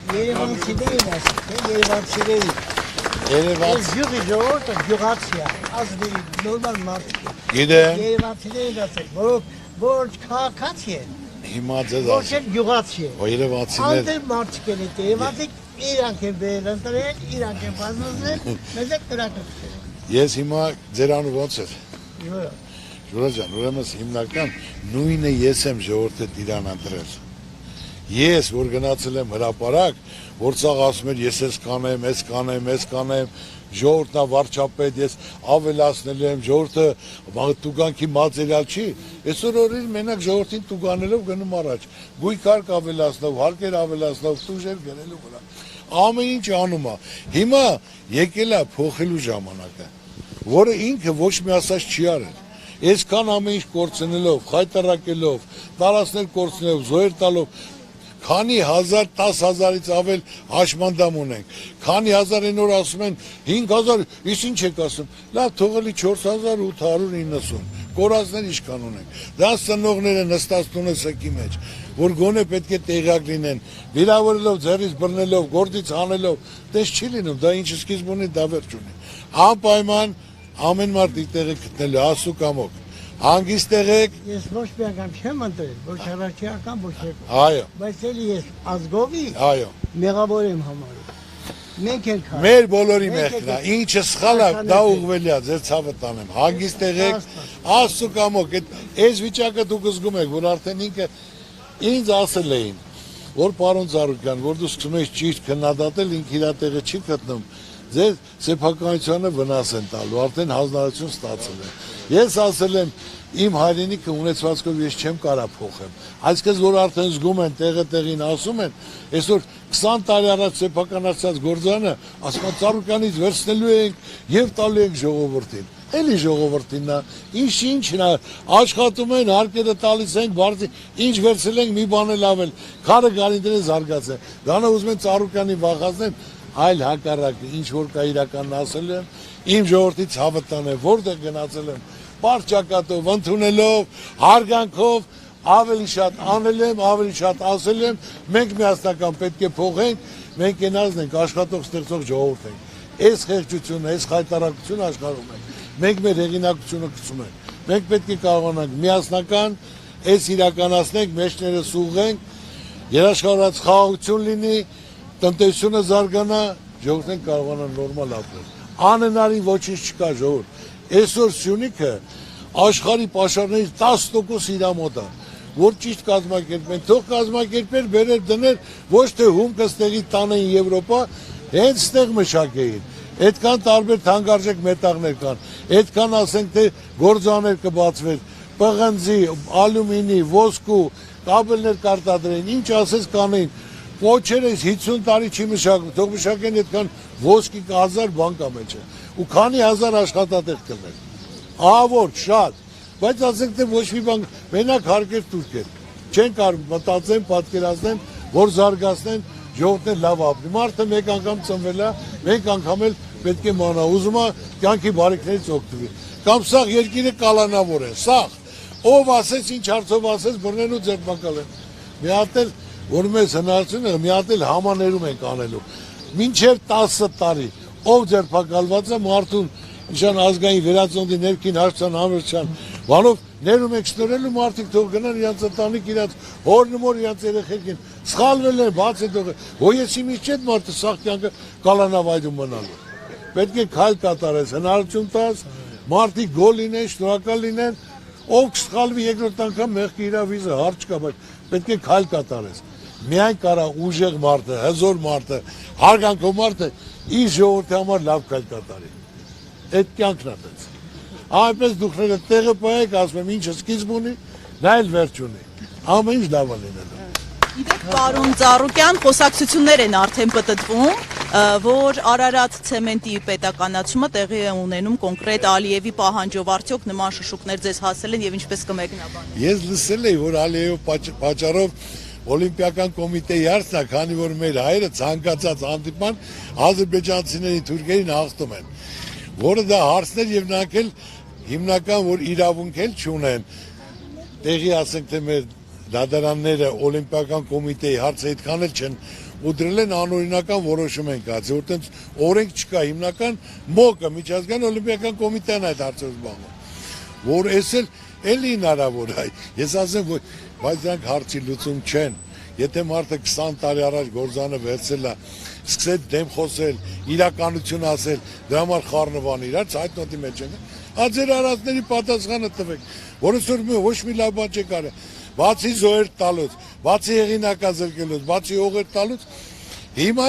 Երևանցիներին ասեք, երևանցիներին։ Ես գյուղի ժողովուրդը գյուղացի է, ազնի նորմալ մարդիկ են։ Գիտեմ։ Երևանցիներին ասեք, որ քաղաքացի են։ Հիմա ձեզ Ոչ են գյուղացի են։ Երևանցիներ Անտեր մարդիկ են էտ, երևանցիք իրանք են բերել ընտրել, իրանք են բազմազրել, մեզ եք կրակրել։ Ես հիմա ձերանը ոնց էր։ Յորա։ Ժուրա ջան, ուրեմն հիմնական նույնը ես եմ ժողովրդը իրան ընտրել։ Ես որ գնացել եմ հրապարակ, որ ցաղ ասում էր ես էս կանեմ, ժողովրդն վարչապետ, ես ավելացնել եմ, ժողովրդը տուգանքի մատերիալ չի, այսօր օրեր մենակ ժողովրդին տուգանելով գնում առաջ, գույքարկ ավելացնով, հարկեր ավելացնով, տուժեր գնելու վրա, ամեն ինչ անում է, հիմա եկել է փոխելու ժամանակը, որը ինքը ոչ մի ասած չի արել, այսքան ամեն ինչ կորցնելով, խայտարակելով, տարածքներ կորցնելով, զոհեր տալով, քանի հազար, 10,000-ից ավել հաշմանդամ ունենք, քանի հազար են որ ասում են 5,000, իսկ ինչ եք ասում, լավ թողելի 4,890, կորածներ ինչքան ունենք, դրանց ծնողները նստածտուն է սկի մեջ, որ գոնե պետք է տեղյակ լինեն, վիրավորելով, ձեռից բռնելով, գործից հանելով, տես չի լինում, դա ինչ սկիզբ ունի, դա վերջ ունի, անպայման ամեն մարդ իր տեղը գտնելու, ասու կամոք, հանգիստ եղեք։ Ես ոչ մի անգամ չեմ ընտրել, ոչ առաջին, ոչ երկու։ Այո։ Բայց էլի ես ազգովի մեղավոր եմ համարում։ Մենք ենք հա։ Մեր բոլորի մեղքն է, ինչը սխալ է, դա ուղղվելի է, ձեր ցավը տանեմ։ Հանգիստ եղեք, Աստծո կամոք, այս վիճակը դուք զգում եք, որ արդեն ինքը ինձ ասել էին, որ պարոն Ծառուկյան, որ դու սկսում ես ճիշտ քննադատել, ինքը իր տեղը չի գտնում։ Ձեր սեփականությանը վնաս են տալու, արդեն հանրություն ստացել է։ Ես ասել եմ, իմ հայրենիքը ունեցվածքով ես չեմ կարա փոխեմ։ Այսինքն որ արդեն զգում են տեղը տեղին ասում են, այսօր 20 տարի առաջ սեփականացած գործանը, ասում են Ծառուկյանից վերցնելու ենք եւ տալու ենք ժողովրդին։ Էլի ժողովրդինն է, ինչն է, աշխատում են, հարկերը տալիս ենք, բարձի, ինչ վերցել ենք մի բան էլ ավել, քարը գարինները զարգացել։ Դրանով ուզում են Ծառուկյանին վախացնեն, այլ հակառակը, ինչ որ կա իրականն ասել եմ, իմ ժողովրդի ցավը տանեմ, որտեղ գնացել եմ, պարճակատով, ընդունելով, հարգանքով, ավելի շատ անել եմ, ավելի շատ ասել եմ, մենք միասնական պետք է փոխենք, մենք ենազն ենք, աշխատող ստեղծող ժողովուրդ ենք, այս խեղճությունը, այս խայտարակությունը աշխարհում ենք, մենք մեր հեղինակությունը գցում ենք, մենք պետք է կարողանանք միասնական, այս իրականացնենք, մեջներս ուղղենք, երաշխավորած խաղաղություն լինի, տնտեսությունը զարգանա, ժողովուրդն կարողանա նորմալ ապրել։ Անհնարին ոչինչ չկա ժողովուրդ։ Այսօր Սյունիքը աշխարհի պաշարներից 10% իր մոտ է, որ ճիշտ կազմակերպեն, թող կազմակերպեր, բերեր դներ, ոչ թե հումքը ստեղի տանեին Եվրոպա, հենց ստեղ մշակեին։ Այդքան տարբեր թանկարժեք մետաղներ կան, այդքան ասենք թե գործաներ կբացվեր, պղնձի, ալյումինի, ոսկու, կաբելներ կարտադրեն, ինչ ասես կանեին։ Ոչերես 50 տարի չի մշակում, թող մշակեն այդքան ոսկի 1000 բան կա մեջը, ու քանի հազար աշխատատեղ կլներ, ավոր, շատ, բայց ասենք թե ոչ մի բան, մենակ հարկեր տուրքեր, չեն կարող մտածեն, պատկերացնեն, որ զարգացնեն, ժողովուրդն լավ ապրի, մարդը մեկ անգամ ծնվել է, մեկ անգամ էլ պետք է մանա, ուզում է կյանքի բարիքներից օգտվի, կամ սաղ երկիրը կալանավոր է, սաղ, ով ասես, ինչ հարցով ասես, բռնեն ու ձերբակալեն, մի հատ էլ որ մեզ հնարությունը մի հատ էլ համաներում ենք անելու, մինչև 10 տարի, ով ձերբակալված է մարդուն նշան ազգային վերածննդի ներքին հարցան համերչան, բանով ներում եք շնորհելու մարդիկ թող գնան իրենց ընտանիք իրենց հորնմոր իրենց երեխեքին, սխալվել են, բաց է թողել, հոյեցի միշտ չէ մարդը սաղ կյանքը կալանավայրում մնալու, պետք է քայլ կատարես, հնարություն տաս, մարդիկ գոհ լինեն, շնորհակալ լինեն, ով կսխալվի երկրորդ անգամ մեղքի իր վիզը հարց չկա, բայց պետք է քայլ կատարես, միայն կարա ուժեղ մարդը, հզոր մարդը, հարգանքով մարդը իր ժողովրդի համար լավ քայլ կատարի, այդ կյանքն է տենց, այնպես դուքները տեղը պահեք, ասում եմ ինչը սկիզբ ունի, նա էլ վերջ ունի, ամեն ինչ լավ է լինելու։ Գիտեք, պարոն Ծառուկյան, խոսակցություններ են արդեն պտտվում, որ Արարատ ցեմենտի պետականացումը տեղի է ունենում կոնկրետ Ալիևի պահանջով, արդյոք նման շշուկներ ձեզ հասել են եւ ինչպես կմեկնաբանեն։ Ես լսել էի, որ Ալիևի պատճառով Օլիմպիական կոմիտեի հարցն է, քանի որ մեր հայերը ցանկացած հանդիպման ադրբեջանցիներին, թուրքերին հաղթում են, որը դա հարցներ եւ նրանք էլ հիմնական որ իրավունք էլ չունեն, տեղի ասենք թե մեր դատարանները Օլիմպիական կոմիտեի հարցը այդքան էլ չեն ու դրել են անօրինական որոշում են կայացել, որտեղ օրենք չկա, հիմնական ՄՕԿ-ը միջազգային օլիմպիական կոմիտեն այդ հարցով զբաղվում, որ էլի հնարավոր է, ես ասեմ, բայց դրանք հարցի լուծում չեն, եթե մարդը 20 տարի առաջ գործանը վերցել է, սկսեց դեմ խոսել, իրականություն ասել, դրա համար խառնվան իրար, ցայտնոտի մեջ են, ձեր արածների պատասխանը տվեք, որոնց որ ոչ մի լավ բան չեք արել, բացի զոհեր տալուց, բացի հեղինակազրկելուց, բացի օղեր տալուց, հիմա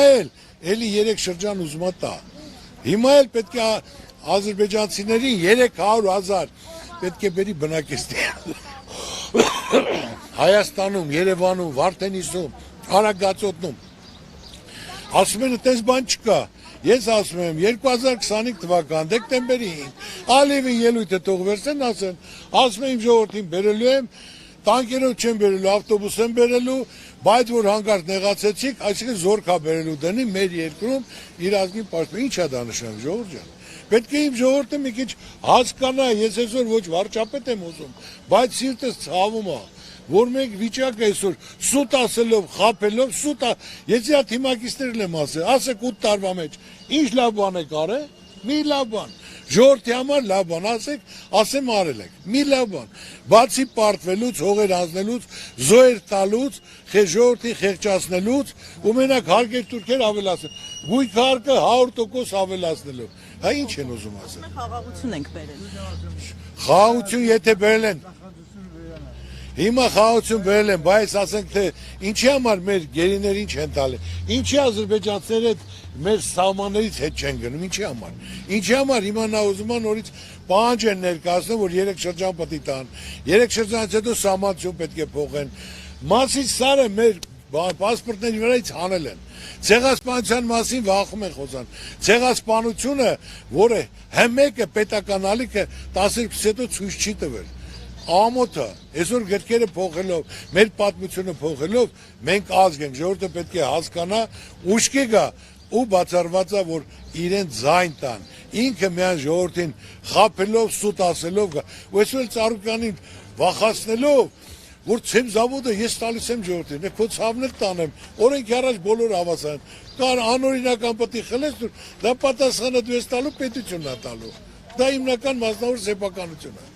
էլի 3 շրջան ուզում է տա, հիմա էլ պետք է ադրբեջանցիներին 300,000 պետք է բերի բնակիչներ Հայաստանում, Երևանում, Վարդենիսում, Արագածոտնում, ասում են այդպես բան չկա, ես ասում եմ 2025 թվական դեկտեմբերի 5 Ալիևի ելույթը թող վերցնեն ասում եմ ժողովրդին բերելու եմ, տանկերով չեմ բերելու, ավտոբուս եմ բերելու, բայց որ հանկարծ նեղացեցիք, այսինքն զորքա բերելու դնի մեր երկրում իր ազգին պաշտպան, ի՞նչ է դա նշանակում ժողովուրդ ջան։ Պետք է իմ ժողովուրդը մի քիչ հասկանա, ես այսօր ոչ վարչապետ եմ ուզում, բայց սիրտս ցավում է, որ մենք վիճակը այսօր սուտ ասելով, խաբելով, ես իա թիմակիցներն եմ ասեք 8 տարվա մեջ, ինչ լավ բան եք արել, մի լավ բան, ժողովրդի համար լավ բան ասեմ արել եք, մի լավ բան, բացի պարտվելուց, հողեր հանձնելուց, զոհեր տալուց, ժողովրդին խեղճացնելուց, ու մենակ հարկեր թուրքեր ավելացնել, գույքը հարկը 100% ավելացնելով, հա ինչ են ուզում ասել։ Խաղաղություն ենք բերել։ Խաղաղություն եթե բերել են, հիմա խաղաղություն բերել են, բայց ասենք թե ինչի համար մեր գերիներին չեն տալի, ինչի ադրբեջանցիները մեր սահմաններից հետ չեն գնում, ինչի համար հիմա նա ուզում է նորից պահանջ են ներկայացնում, որ 3 շրջան պետք է տան, 3 շրջանից հետո սահմանություն պետք է փոխեն, մասից սարը մեր պասպորտների վրայից հանել են, ցեղասպանության մասին վախում են խոսան, ցեղասպանությունը, որը հմեկը պետական ալիքը 12-ից հետո ցույց չի տվել, ամոթը, այսօր գրքերը փոխելով, մեր պատմությունը փոխելով, մենք ազգ ենք, ժողովուրդը պետք է հասկանա, ուշքի գա ու բացառված է, որ իրեն ձայն տան, ինքը միայն ժողովրդին խաբելով, սուտ ասելով գա, ու այսօր Ծառուկյանին վախացնելով, որ ցեմ զավոդը ես տալիս եմ ժողովրդին, քո ցավն էլ տանեմ, օրենք առաջ բոլոր հավասար, կար անօրինական պետք է խլես, դա պատասխանը դու ես տալու, պետությունն է տալու, դա հիմնական մասնավոր սեփականություն է,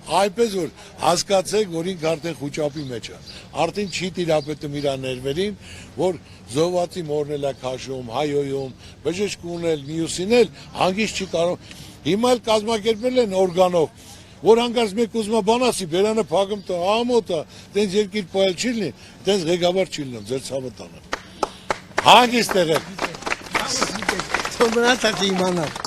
այնպես որ հասկացեք, որ ինքը արդեն խուճապի մեջ է, արդեն չի տիրապետում իր ներվերին, որ զոհվածի մորն էլ է քաշում, հայոյում, բժշկուն էլ, մյուսին էլ հանգիստ չի կարող, հիմա էլ կազմակերպել են օրգանով, որ հանկարծ մեկ ուզում է բան ասի, բերանը փակում տա, ամոթա, տենց երկիր պայել չի լինի, տենց ղեկավար չի լինում, ձեր ցավը տանը։ Հանգիստ եղեք։ Թող մնաց իմանալ։